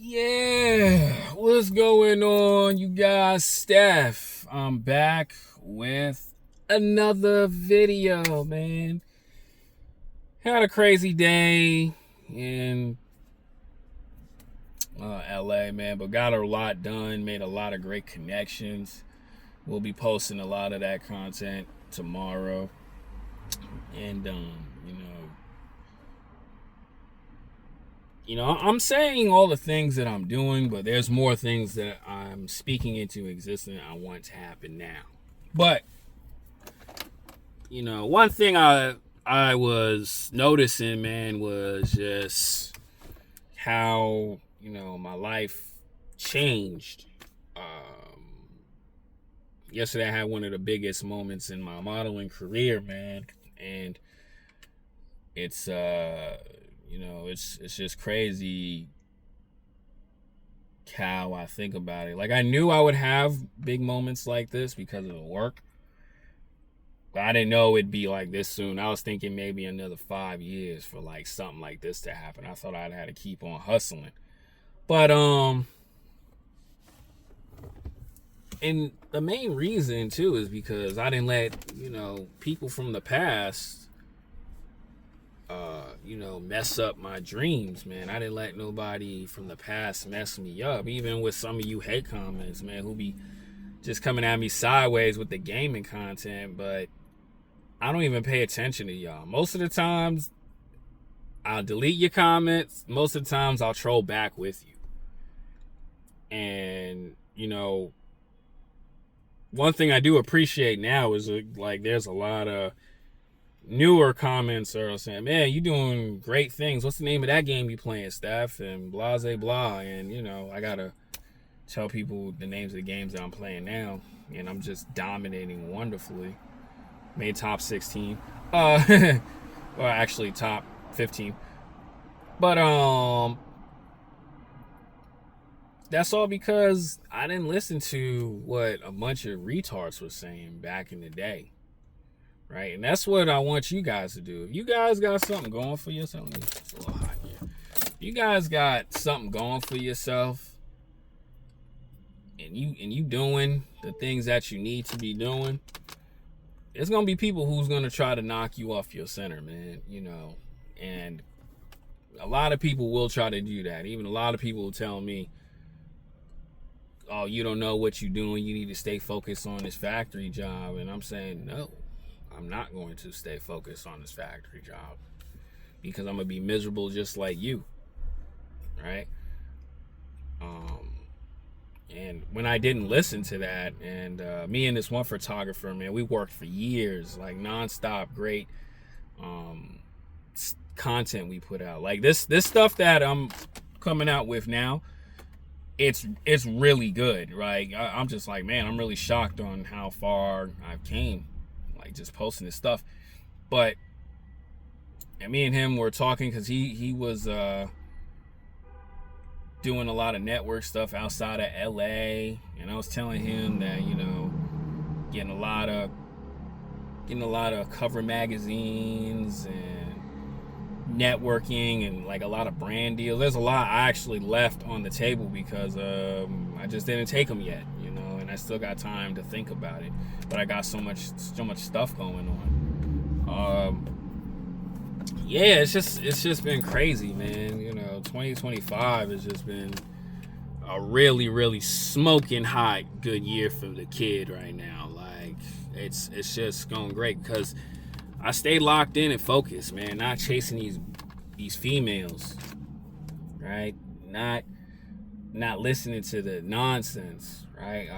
Yeah, what's going on, you guys? Steph, I'm back with another video, man. Had a crazy day in LA, man, but got a lot done, made a lot of great connections. We'll be posting a lot of that content tomorrow. And, I'm saying all the things that I'm doing, but there's more things that I'm speaking into existence I want to happen now. But, one thing I was noticing, man, was just how, my life changed. Yesterday I had one of the biggest moments in my modeling career, man, and it's it's just crazy how I think about it. Like, I knew I would have big moments like this because of the work, but I didn't know it'd be like this soon. I was thinking maybe another 5 years for like something like this to happen. I thought I'd have to keep on hustling. But and the main reason too is because I didn't let, people from the past mess up my dreams, man. I didn't let nobody from the past mess me up. Even with some of you hate comments, man, who be just coming at me sideways with the gaming content, but I don't even pay attention to y'all. Most of the times, I'll delete your comments. Most of the times, I'll troll back with you. And, one thing I do appreciate now is, like, there's a lot of newer comments are saying, man, you doing great things. What's the name of that game you playing, Steph? And blah, blah, blah. And, I got to tell people the names of the games that I'm playing now. And I'm just dominating wonderfully. Made top 16. Well, actually top 15. But, that's all because I didn't listen to what a bunch of retards were saying back in the day. Right? And that's what I want you guys to do. If you guys got something going for yourself, it's a little hot here. If you guys got something going for yourself, and you doing the things that you need to be doing, there's gonna be people who's gonna try to knock you off your center, man. And a lot of people will try to do that. Even a lot of people will tell me, oh, you don't know what you're doing, you need to stay focused on this factory job. And I'm saying, no, I'm not going to stay focused on this factory job, because I'm gonna be miserable just like you, right? And when I didn't listen to that, and me and this one photographer, man, we worked for years, like nonstop, great content we put out. Like this stuff that I'm coming out with now, it's really good, right? I'm just like, man, I'm really shocked on how far I've came, like just posting this stuff. But and me and him were talking because he was doing a lot of network stuff outside of LA, and I was telling him that, getting a lot of cover magazines and networking and like a lot of brand deals. There's a lot I actually left on the table because I just didn't take them yet, and I still got time to think about it. But I got so much stuff going on. Yeah, it's just been crazy, man. 2025 has just been a really, really smoking hot good year for the kid right now. Like it's just going great because I stayed locked in and focused, man. Not chasing these females, right? Not listening to the nonsense, right?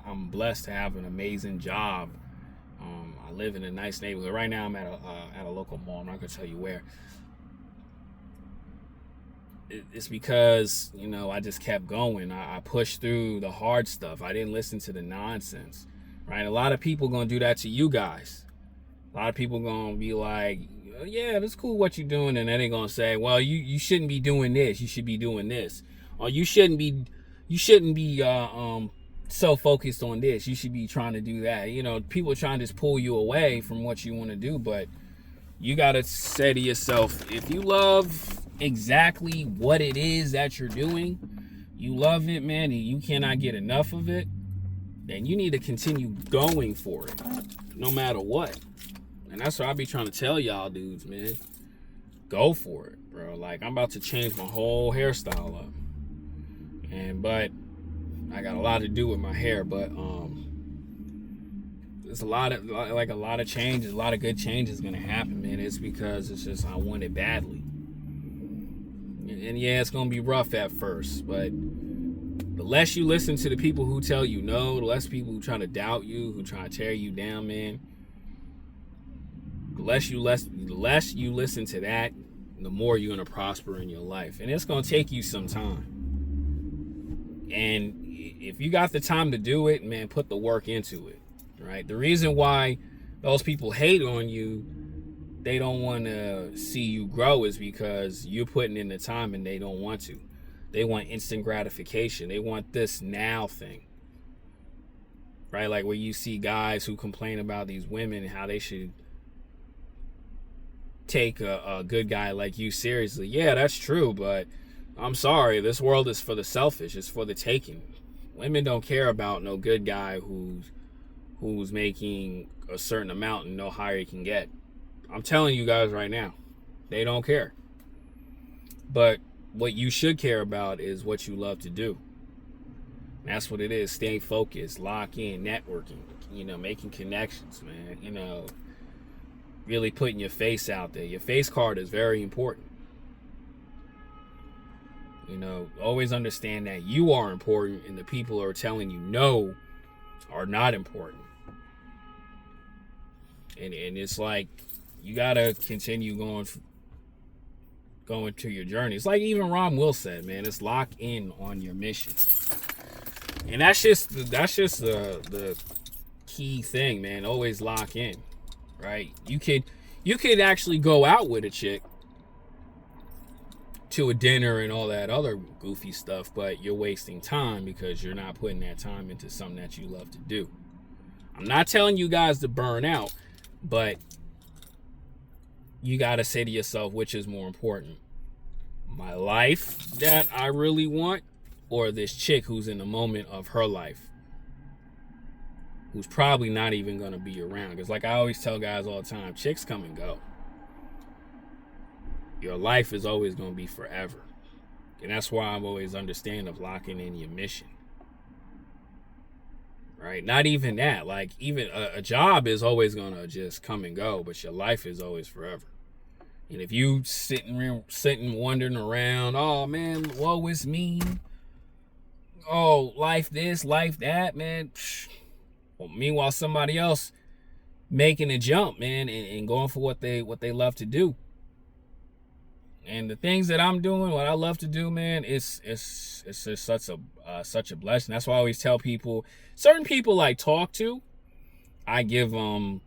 I'm blessed to have an amazing job. I live in a nice neighborhood. Right now, I'm at a local mall. I'm not gonna tell you where. It's because I just kept going. I pushed through the hard stuff. I didn't listen to the nonsense, right? A lot of people gonna do that to you guys. A lot of people gonna be like, yeah, that's cool what you're doing, and then they're gonna say, well, you shouldn't be doing this. You should be doing this, or you shouldn't be so focused on this. You should be trying to do that. People are trying to just pull you away from what you want to do, but you gotta say to yourself, if you love exactly what it is that you're doing, you love it, man, and you cannot get enough of it, then you need to continue going for it, no matter what. And that's what I be trying to tell y'all dudes, man. Go for it, bro. Like, I'm about to change my whole hairstyle up. But I got a lot to do with my hair, but there's a lot of changes, a lot of good changes gonna happen, man. It's because it's just I want it badly. And yeah, it's gonna be rough at first, but the less you listen to the people who tell you no, the less people who try to doubt you, who try to tear you down, man. The less you listen to that, the more you're gonna prosper in your life. And it's gonna take you some time. And if you got the time to do it, man, put the work into it. Right? The reason why those people hate on you, they don't want to see you grow, is because you're putting in the time and they don't want to. They want instant gratification. They want this now thing. Right? Like where you see guys who complain about these women, how they should take a good guy like you seriously. Yeah, that's true, but I'm sorry, this world is for the selfish. It's for the taking. Women don't care about no good guy who's making a certain amount and no higher he can get. I'm telling you guys right now, they don't care. But what you should care about is what you love to do. That's what it is. Staying focused, lock in, networking, making connections, man. Really putting your face out there. Your face card is very important. Always understand that you are important and the people who are telling you no are not important. And it's like you gotta continue going to your journey. It's like even Ron Will said, man, it's lock in on your mission. And that's just the key thing, man. Always lock in, right? You could actually go out with a chick to a dinner and all that other goofy stuff, but you're wasting time because you're not putting that time into something that you love to do. I'm not telling you guys to burn out, but you got to say to yourself, which is more important? My life that I really want, or this chick who's in the moment of her life, who's probably not even going to be around? Because like I always tell guys all the time, chicks come and go. Your life is always going to be forever. And that's why I'm always understanding of locking in your mission. Right? Not even that. Like, even a job is always going to just come and go, but your life is always forever. And if you sitting wandering around, oh, man, woe is me. Oh, life this, life that, man. Well, meanwhile, somebody else making a jump, man, and going for what they love to do. And the things that I'm doing, what I love to do, man, it's just such a blessing. That's why I always tell people, certain people I talk to, I give them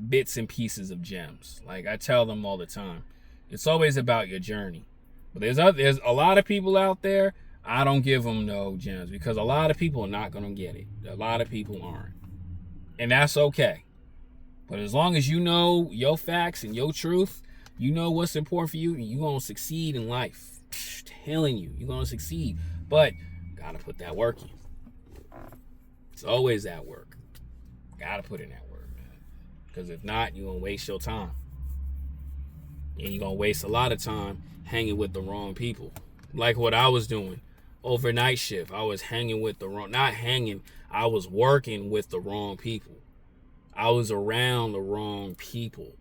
bits and pieces of gems. Like I tell them all the time, it's always about your journey. But there's a lot of people out there, I don't give them no gems because a lot of people are not going to get it. A lot of people aren't. And that's okay. But as long as you know your facts and your truth, you know what's important for you, and you're going to succeed in life. Telling you, you're going to succeed. But got to put that work in. It's always that work. Got to put in that work, man. Because if not, you're going to waste your time. And you're going to waste a lot of time hanging with the wrong people. Like what I was doing. Overnight shift. I was hanging with the wrong... Not hanging. I was working with the wrong people. I was around the wrong people.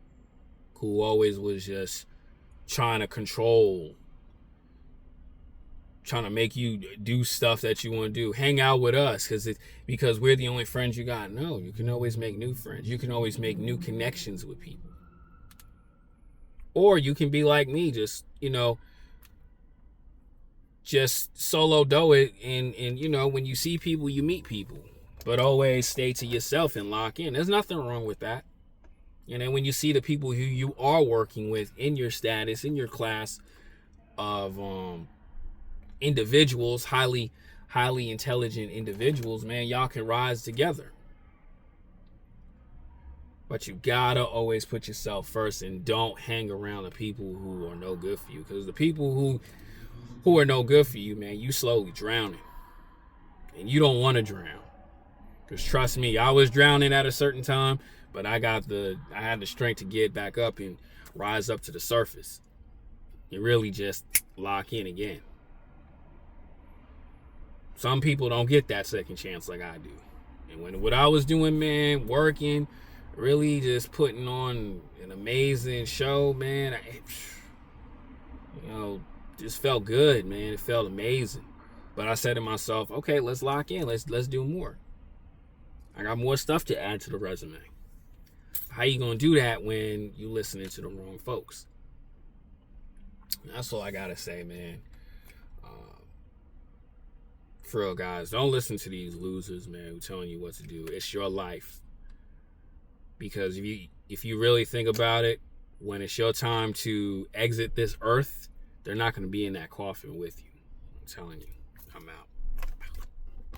Who always was just trying to control, trying to make you do stuff that you want to do. Hang out with us because we're the only friends you got. No, you can always make new friends. You can always make new connections with people. Or you can be like me, just solo do it. And when you see people, you meet people. But always stay to yourself and lock in. There's nothing wrong with that. And then when you see the people who you are working with in your status, in your class of individuals, highly intelligent individuals, man, y'all can rise together. But you gotta always put yourself first and don't hang around the people who are no good for you. Because the people who are no good for you, man, you slowly drowning. And you don't want to drown. Because trust me, I was drowning at a certain time, but I had the strength to get back up and rise up to the surface. You really just lock in again. Some people don't get that second chance like I do. And what I was doing, man, working, really just putting on an amazing show, man, just felt good, man. It felt amazing. But I said to myself, okay, let's lock in. Let's do more. I got more stuff to add to the resume. How you gonna do that when you listening to the wrong folks? That's all I gotta say, man. For real, guys, don't listen to these losers, man, who telling you what to do. It's your life. Because if you really think about it, when it's your time to exit this earth, they're not going to be in that coffin with you. I'm telling you. I'm out.